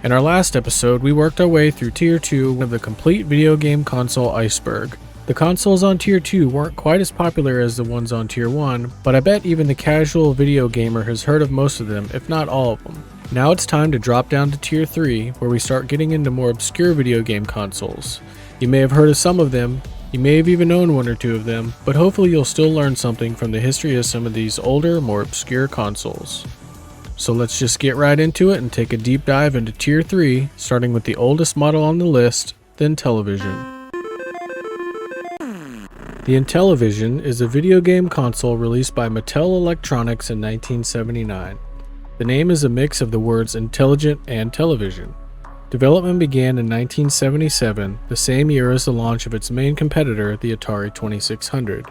In our last episode, we worked our way through Tier 2 of the complete video game console Iceberg. The consoles on Tier 2 weren't quite as popular as the ones on Tier 1, but I bet even the casual video gamer has heard of most of them, if not all of them. Now it's time to drop down to Tier 3, where we start getting into more obscure video game consoles. You may have heard of some of them, you may have even owned one or two of them, but hopefully you'll still learn something from the history of some of these older, more obscure consoles. So let's just get right into it and take a deep dive into Tier 3, starting with the oldest model on the list, the Intellivision. The Intellivision is a video game console released by Mattel Electronics in 1979. The name is a mix of the words intelligent and television. Development began in 1977, the same year as the launch of its main competitor, the Atari 2600.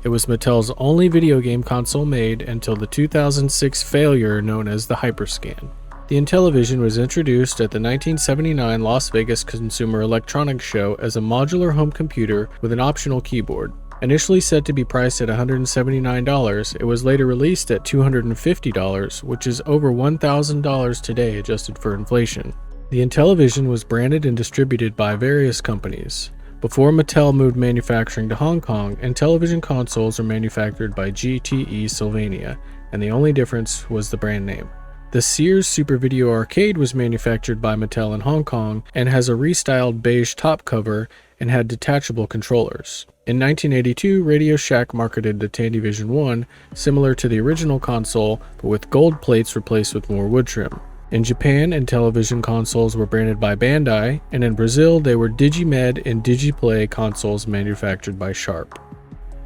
It was Mattel's only video game console made until the 2006 failure known as the Hyperscan. The Intellivision was introduced at the 1979 Las Vegas Consumer Electronics Show as a modular home computer with an optional keyboard. Initially said to be priced at $179, it was later released at $250, which is over $1,000 today adjusted for inflation. The Intellivision was branded and distributed by various companies. Before Mattel moved manufacturing to Hong Kong, Intellivision consoles are manufactured by GTE Sylvania, and the only difference was the brand name. The Sears Super Video Arcade was manufactured by Mattel in Hong Kong and has a restyled beige top cover and had detachable controllers. In 1982, Radio Shack marketed the Tandyvision 1, similar to the original console, but with gold plates replaced with more wood trim. In Japan, Intellivision consoles were branded by Bandai, and in Brazil they were Digimed and Digiplay consoles manufactured by Sharp.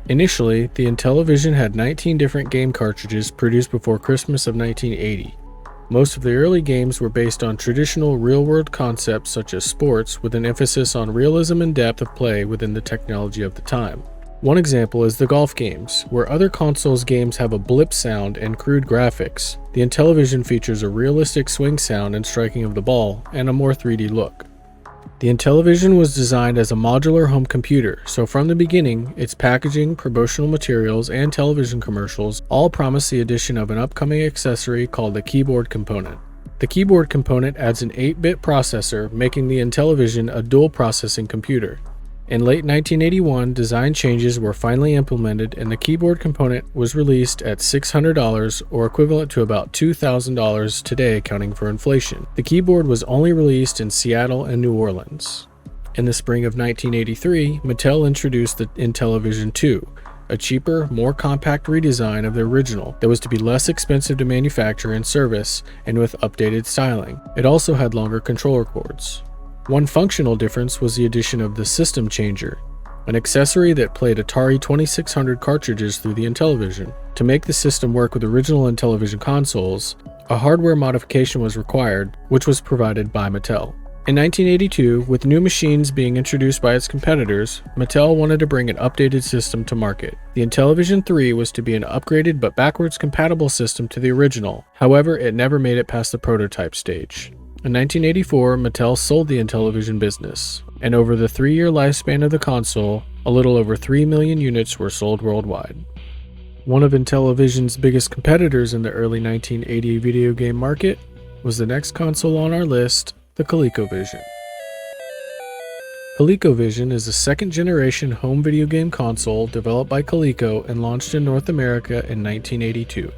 Initially, the Intellivision had 19 different game cartridges produced before Christmas of 1980. Most of the early games were based on traditional real-world concepts such as sports, with an emphasis on realism and depth of play within the technology of the time. One example is the golf games, where other consoles' games have a blip sound and crude graphics. The Intellivision features a realistic swing sound and striking of the ball, and a more 3D look. The Intellivision was designed as a modular home computer, so from the beginning, its packaging, promotional materials, and television commercials all promise the addition of an upcoming accessory called the keyboard component. The keyboard component adds an 8-bit processor, making the Intellivision a dual processing computer. In late 1981, design changes were finally implemented and the keyboard component was released at $600, or equivalent to about $2,000 today accounting for inflation. The keyboard was only released in Seattle and New Orleans. In the spring of 1983, Mattel introduced the Intellivision 2, a cheaper, more compact redesign of the original that was to be less expensive to manufacture and service and with updated styling. It also had longer controller cords. One functional difference was the addition of the System Changer, an accessory that played Atari 2600 cartridges through the Intellivision. To make the system work with original Intellivision consoles, a hardware modification was required, which was provided by Mattel. In 1982, with new machines being introduced by its competitors, Mattel wanted to bring an updated system to market. The Intellivision 3 was to be an upgraded but backwards compatible system to the original, however it never made it past the prototype stage. In 1984, Mattel sold the Intellivision business, and over the 3-year lifespan of the console, a little over 3 million units were sold worldwide. One of Intellivision's biggest competitors in the early 1980 video game market was the next console on our list, the ColecoVision. ColecoVision is a second-generation home video game console developed by Coleco and launched in North America in 1982.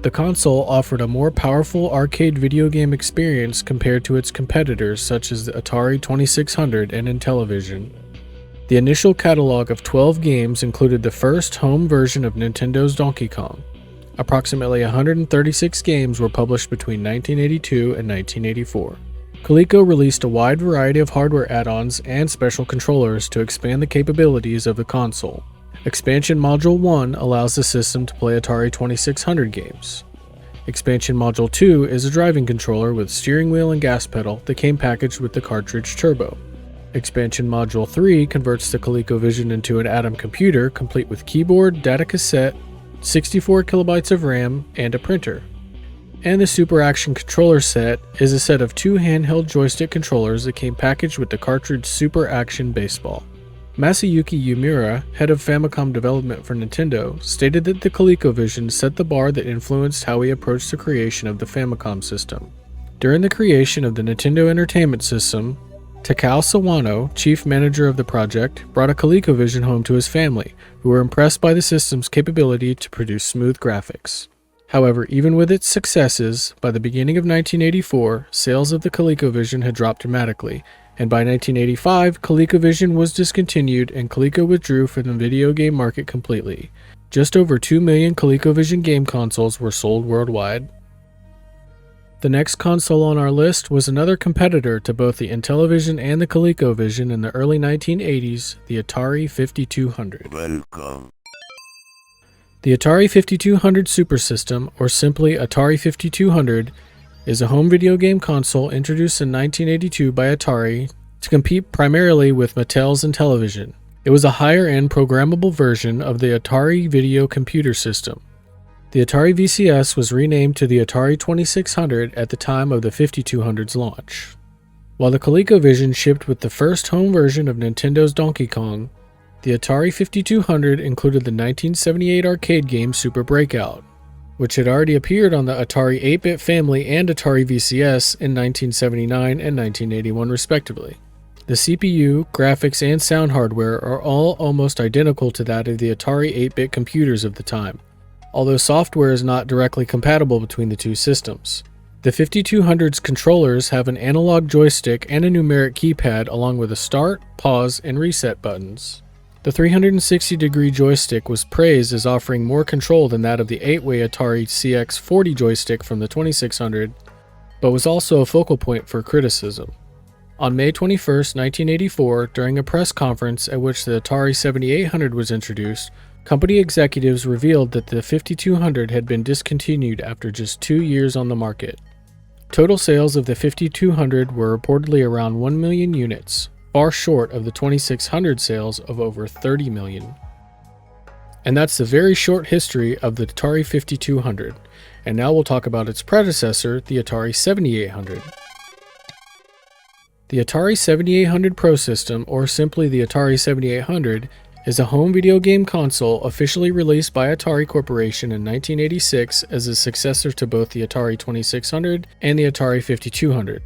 The console offered a more powerful arcade video game experience compared to its competitors such as the Atari 2600 and Intellivision. The initial catalog of 12 games included the first home version of Nintendo's Donkey Kong. Approximately 136 games were published between 1982 and 1984. Coleco released a wide variety of hardware add-ons and special controllers to expand the capabilities of the console. Expansion Module 1 allows the system to play Atari 2600 games. Expansion Module 2 is a driving controller with steering wheel and gas pedal that came packaged with the cartridge turbo. Expansion Module 3 converts the ColecoVision into an Atom computer complete with keyboard, data cassette, 64 kilobytes of RAM, and a printer. And the Super Action controller set is a set of 2 handheld joystick controllers that came packaged with the cartridge Super Action Baseball. Masayuki Yumura, head of Famicom development for Nintendo, stated that the ColecoVision set the bar that influenced how he approached the creation of the Famicom system. During the creation of the Nintendo Entertainment System, Takao Sawano, chief manager of the project, brought a ColecoVision home to his family, who were impressed by the system's capability to produce smooth graphics. However, even with its successes, by the beginning of 1984, sales of the ColecoVision had dropped dramatically, and by 1985, ColecoVision was discontinued and Coleco withdrew from the video game market completely. Just over 2 million ColecoVision game consoles were sold worldwide. The next console on our list was another competitor to both the Intellivision and the ColecoVision in the early 1980s, the Atari 5200. Welcome. The Atari 5200 Super System, or simply Atari 5200, is a home video game console introduced in 1982 by Atari to compete primarily with Mattel's Intellivision. It was a higher-end programmable version of the Atari Video Computer System. The Atari VCS was renamed to the Atari 2600 at the time of the 5200's launch. While the ColecoVision shipped with the first home version of Nintendo's Donkey Kong, the Atari 5200 included the 1978 arcade game Super Breakout, which had already appeared on the Atari 8-bit family and Atari VCS in 1979 and 1981 respectively. The CPU, graphics, and sound hardware are all almost identical to that of the Atari 8-bit computers of the time, although software is not directly compatible between the two systems. The 5200's controllers have an analog joystick and a numeric keypad along with a start, pause, and reset buttons. The 360-degree joystick was praised as offering more control than that of the 8-way Atari CX40 joystick from the 2600, but was also a focal point for criticism. On May 21, 1984, during a press conference at which the Atari 7800 was introduced, company executives revealed that the 5200 had been discontinued after just 2 years on the market. Total sales of the 5200 were reportedly around 1 million units, far short of the 2600 sales of over 30 million. And that's the very short history of the Atari 5200, and now we'll talk about its predecessor, the Atari 7800. The Atari 7800 Pro System, or simply the Atari 7800, is a home video game console officially released by Atari Corporation in 1986 as a successor to both the Atari 2600 and the Atari 5200.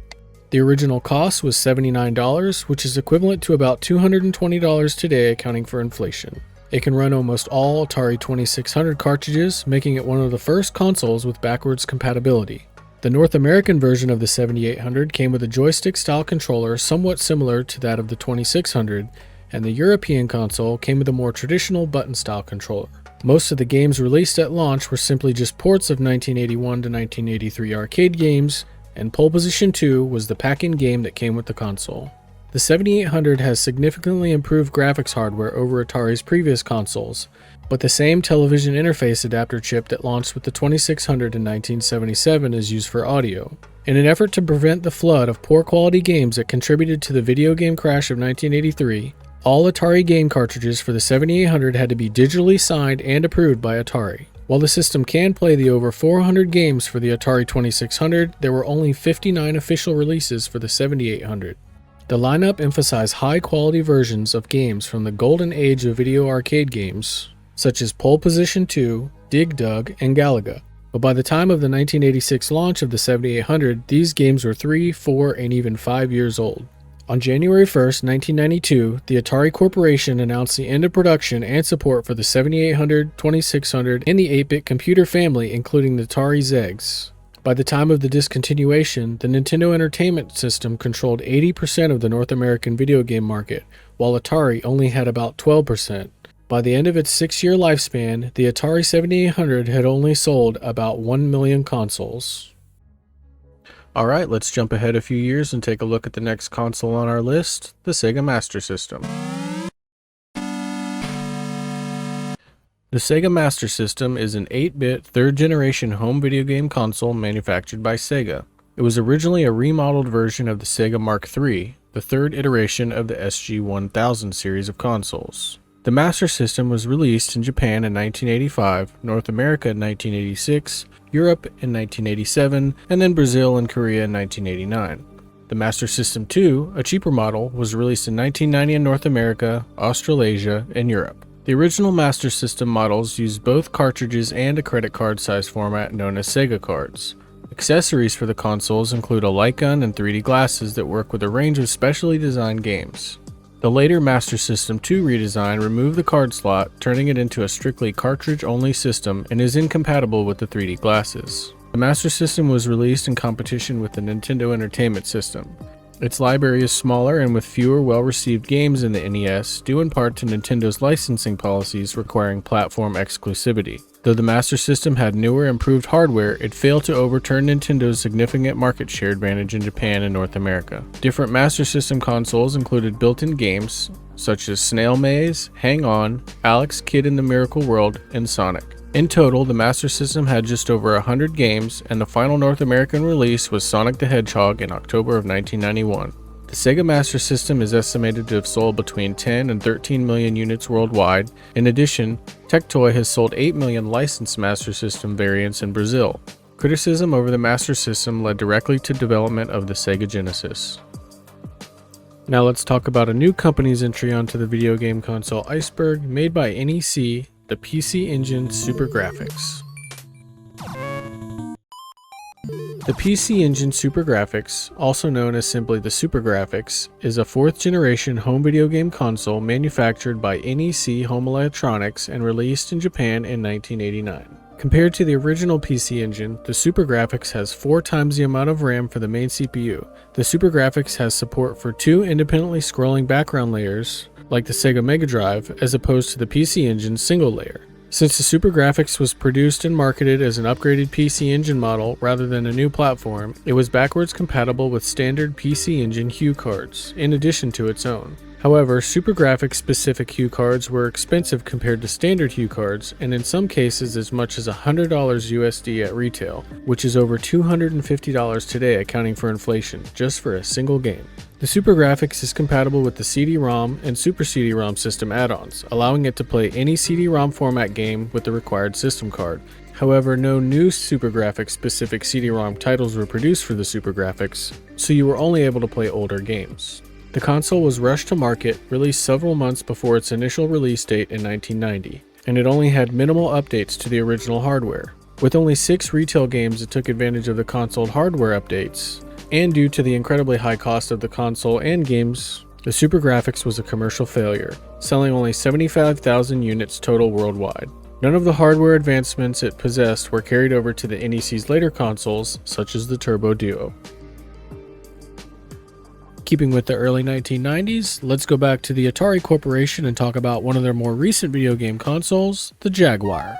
The original cost was $79, which is equivalent to about $220 today, accounting for inflation. It can run almost all Atari 2600 cartridges, making it one of the first consoles with backwards compatibility. The North American version of the 7800 came with a joystick-style controller somewhat similar to that of the 2600, and the European console came with a more traditional button-style controller. Most of the games released at launch were simply just ports of 1981 to 1983 arcade games, and Pole Position 2 was the pack-in game that came with the console. The 7800 has significantly improved graphics hardware over Atari's previous consoles, but the same television interface adapter chip that launched with the 2600 in 1977 is used for audio. In an effort to prevent the flood of poor quality games that contributed to the video game crash of 1983, all Atari game cartridges for the 7800 had to be digitally signed and approved by Atari. While the system can play the over 400 games for the Atari 2600, there were only 59 official releases for the 7800. The lineup emphasized high-quality versions of games from the golden age of video arcade games, such as Pole Position 2, Dig Dug, and Galaga. But by the time of the 1986 launch of the 7800, these games were 3, 4, and even 5 years old. On January 1, 1992, the Atari Corporation announced the end of production and support for the 7800, 2600, and the 8-bit computer family, including the Atari ZEGs. By the time of the discontinuation, the Nintendo Entertainment System controlled 80% of the North American video game market, while Atari only had about 12%. By the end of its 6-year lifespan, the Atari 7800 had only sold about 1 million consoles. Alright, let's jump ahead a few years and take a look at the next console on our list, the Sega Master System. The Sega Master System is an 8-bit, third-generation home video game console manufactured by Sega. It was originally a remodeled version of the Sega Mark III, the third iteration of the SG-1000 series of consoles. The Master System was released in Japan in 1985, North America in 1986, Europe in 1987, and then Brazil and Korea in 1989. The Master System 2, a cheaper model, was released in 1990 in North America, Australasia, and Europe. The original Master System models used both cartridges and a credit card size format known as Sega cards. Accessories for the consoles include a light gun and 3D glasses that work with a range of specially designed games. The later Master System 2 redesign removed the card slot, turning it into a strictly cartridge-only system and is incompatible with the 3D glasses. The Master System was released in competition with the Nintendo Entertainment System. Its library is smaller and with fewer well-received games than the NES, due in part to Nintendo's licensing policies requiring platform exclusivity. Though the Master System had newer, improved hardware, it failed to overturn Nintendo's significant market share advantage in Japan and North America. Different Master System consoles included built-in games such as Snail Maze, Hang On, Alex Kidd in the Miracle World, and Sonic. In total, the Master System had just over 100 games, and the final North American release was Sonic the Hedgehog in October of 1991. The Sega Master System is estimated to have sold between 10 and 13 million units worldwide. In addition, Tectoy has sold 8 million licensed Master System variants in Brazil. Criticism over the Master System led directly to development of the Sega Genesis. Now let's talk about a new company's entry onto the video game console Iceberg, made by NEC, the PC Engine SuperGrafx. The PC Engine SuperGrafx, also known as simply the SuperGrafx, is a 4th generation home video game console manufactured by NEC Home Electronics and released in Japan in 1989. Compared to the original PC Engine, the SuperGrafx has 4 times the amount of RAM for the main CPU. The SuperGrafx has support for 2 independently scrolling background layers, like the Sega Mega Drive, as opposed to the PC Engine's single layer. Since the SuperGrafx was produced and marketed as an upgraded PC Engine model rather than a new platform, it was backwards compatible with standard PC Engine HUE cards, in addition to its own. However, SuperGrafx specific HUE cards were expensive compared to standard HUE cards, and in some cases as much as $100 USD at retail, which is over $250 today accounting for inflation, just for a single game. The SuperGrafx is compatible with the CD-ROM and Super CD-ROM system add-ons, allowing it to play any CD-ROM format game with the required system card. However, no new SuperGrafx specific CD-ROM titles were produced for the SuperGrafx, so you were only able to play older games. The console was rushed to market, released several months before its initial release date in 1990, and it only had minimal updates to the original hardware. With only 6 retail games that took advantage of the console hardware updates, and due to the incredibly high cost of the console and games, the SuperGrafx was a commercial failure, selling only 75,000 units total worldwide. None of the hardware advancements it possessed were carried over to the NEC's later consoles, such as the Turbo Duo. Keeping with the early 1990s, let's go back to the Atari Corporation and talk about one of their more recent video game consoles, the Jaguar.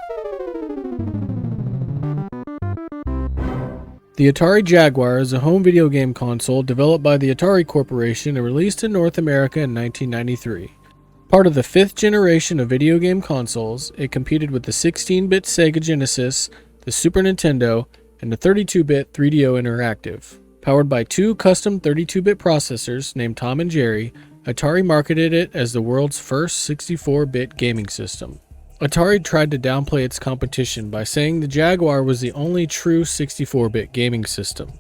The Atari Jaguar is a home video game console developed by the Atari Corporation and released in North America in 1993. Part of the 5th generation of video game consoles, it competed with the 16-bit Sega Genesis, the Super Nintendo, and the 32-bit 3DO Interactive. Powered by 2 custom 32-bit processors named Tom and Jerry, Atari marketed it as the world's first 64-bit gaming system. Atari tried to downplay its competition by saying the Jaguar was the only true 64-bit gaming system.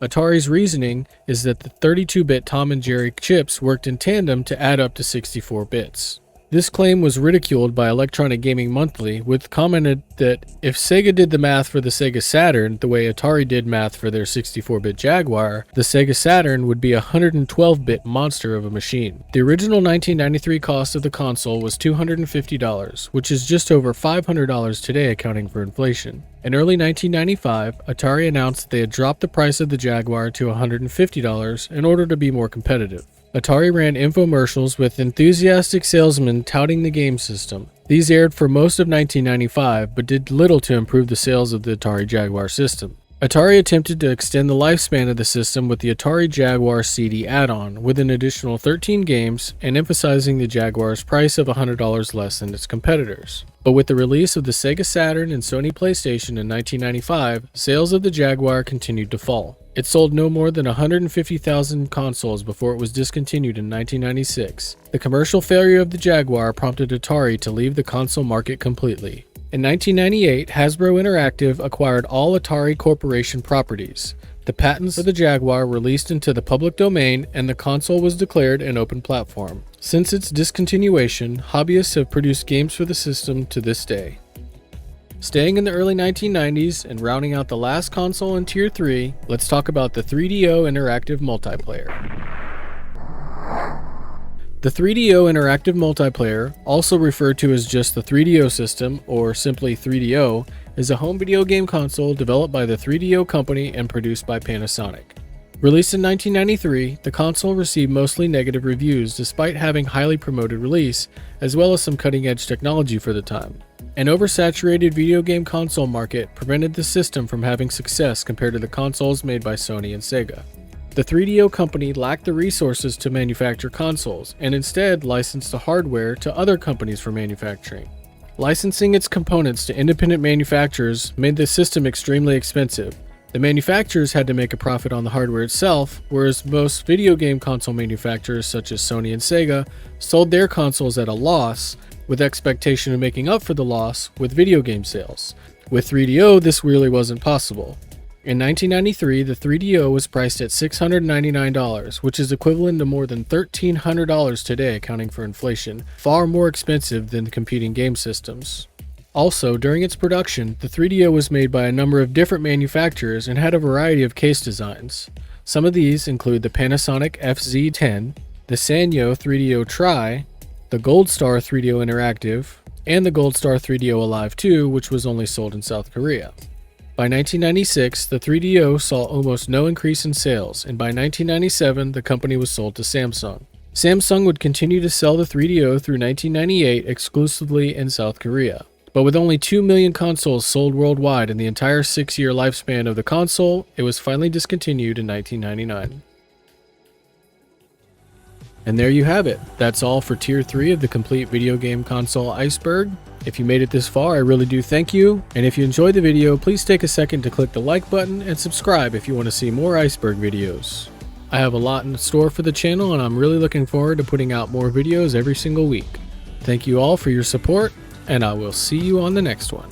Atari's reasoning is that the 32-bit Tom and Jerry chips worked in tandem to add up to 64 bits. This claim was ridiculed by Electronic Gaming Monthly, which commented that if Sega did the math for the Sega Saturn the way Atari did math for their 64-bit Jaguar, the Sega Saturn would be a 112-bit monster of a machine. The original 1993 cost of the console was $250, which is just over $500 today accounting for inflation. In early 1995, Atari announced that they had dropped the price of the Jaguar to $150 in order to be more competitive. Atari ran infomercials with enthusiastic salesmen touting the game system. These aired for most of 1995, but did little to improve the sales of the Atari Jaguar system. Atari attempted to extend the lifespan of the system with the Atari Jaguar CD add-on, with an additional 13 games, and emphasizing the Jaguar's price of $100 less than its competitors. But with the release of the Sega Saturn and Sony PlayStation in 1995, sales of the Jaguar continued to fall. It sold no more than 150,000 consoles before it was discontinued in 1996. The commercial failure of the Jaguar prompted Atari to leave the console market completely. In 1998, Hasbro Interactive acquired all Atari Corporation properties. The patents for the Jaguar released into the public domain, and the console was declared an open platform. Since its discontinuation, hobbyists have produced games for the system to this day. Staying in the early 1990s and rounding out the last console in Tier 3, let's talk about the 3DO Interactive Multiplayer. The 3DO Interactive Multiplayer, also referred to as just the 3DO system or simply 3DO, is a home video game console developed by the 3DO company and produced by Panasonic. Released in 1993, the console received mostly negative reviews despite having highly promoted release, as well as some cutting-edge technology for the time. An oversaturated video game console market prevented the system from having success compared to the consoles made by Sony and Sega. The 3DO company lacked the resources to manufacture consoles, and instead licensed the hardware to other companies for manufacturing. Licensing its components to independent manufacturers made the system extremely expensive. The manufacturers had to make a profit on the hardware itself, whereas most video game console manufacturers such as Sony and Sega sold their consoles at a loss, with expectation of making up for the loss with video game sales. With 3DO, this really wasn't possible. In 1993, the 3DO was priced at $699, which is equivalent to more than $1,300 today, accounting for inflation, far more expensive than the competing game systems. Also, during its production, the 3DO was made by a number of different manufacturers and had a variety of case designs. Some of these include the Panasonic FZ10, the Sanyo 3DO Tri, the Gold Star 3DO Interactive, and the Gold Star 3DO Alive 2, which was only sold in South Korea. By 1996, the 3DO saw almost no increase in sales, and by 1997, the company was sold to Samsung. Samsung would continue to sell the 3DO through 1998 exclusively in South Korea. But with only 2 million consoles sold worldwide in the entire 6-year lifespan of the console, it was finally discontinued in 1999. And there you have it. That's all for Tier 3 of the complete video game console Iceberg. If you made it this far, I really do thank you. And if you enjoyed the video, please take a second to click the like button and subscribe if you want to see more Iceberg videos. I have a lot in store for the channel and I'm really looking forward to putting out more videos every single week. Thank you all for your support, and I will see you on the next one.